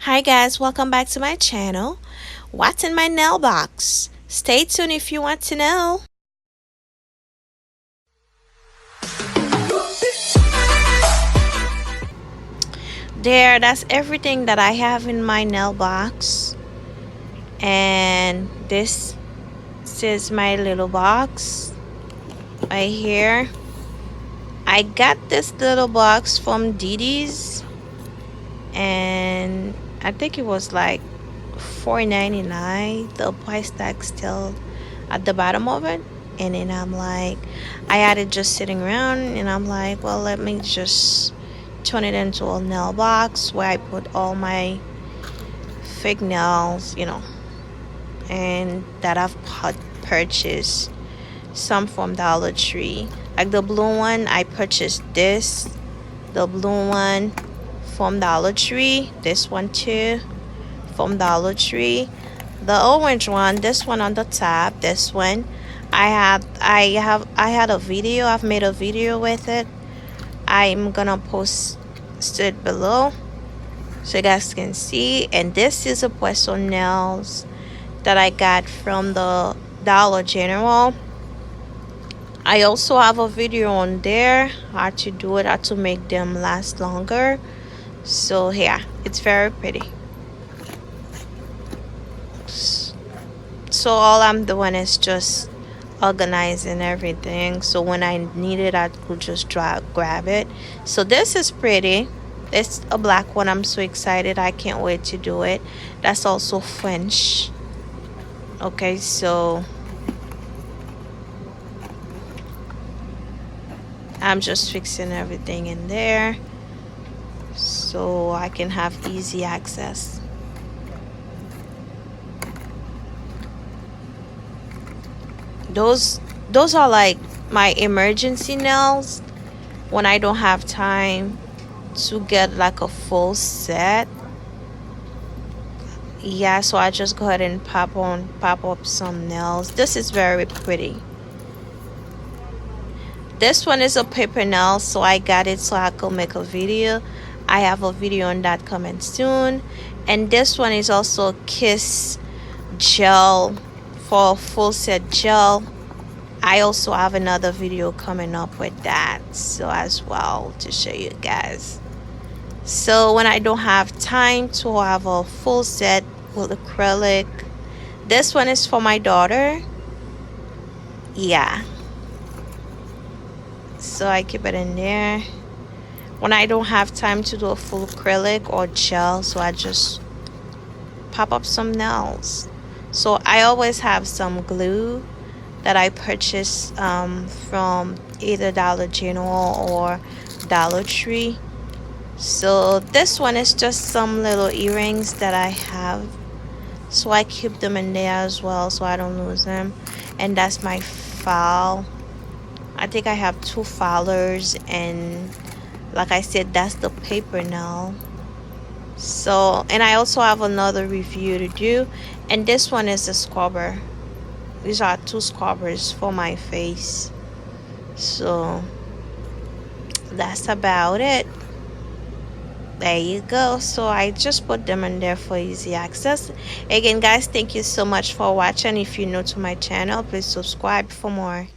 Hi guys, welcome back to my channel. What's in my nail box? Stay tuned if you want to know. That's everything that I have in my nail box. And this is my little box right here. I got this little box from Didi's, and I think it was like $4.99. The price tag still at the bottom of it. And then I had it just sitting around, and I'm like, well, let me just turn it into a nail box where I put all my fake nails, and that I've purchased some from Dollar Tree. Like the blue one, I purchased this. The blue one from Dollar Tree. This one too from Dollar Tree. The orange one, this one on the top, this one. I had a video. I've made a video with it. I'm gonna post it below so you guys can see. And this is a pressonnails that I got from the Dollar General. I also have a video on there how to do it, how to make them last longer. So yeah, it's very pretty. So all I'm doing is just organizing everything, so when I need it I could just grab it. So this is pretty. It's a black one. I'm so excited. I can't wait to do it. That's also French. Okay, so I'm just fixing everything in there so I can have easy access. Those are like my emergency nails when I don't have time to get like a full set. Yeah, so I just go ahead and pop up some nails. This is very pretty. This one is a paper nail, so I got it so I could make a video. I have a video on that coming soon. And this one is also kiss gel for a full set gel. I also have another video coming up with that so as well to show you guys. So when I don't have time to have a full set with acrylic, this one is for my daughter. Yeah, so I keep it in there when I don't have time to do a full acrylic or gel, so I just pop up some nails. So I always have some glue that I purchase from either Dollar General or Dollar Tree. So this one is just some little earrings that I have, so I keep them in there as well so I don't lose them. And that's my file. I think I have 2 filers, and like I said, that's the paper nail. So, and I also have another review to do, and this one is a scrubber. These are 2 scrubbers for my face. So that's about it. There you go. So I just put them in there for easy access. Again guys, thank you so much for watching. If you're new to my channel, please subscribe for more.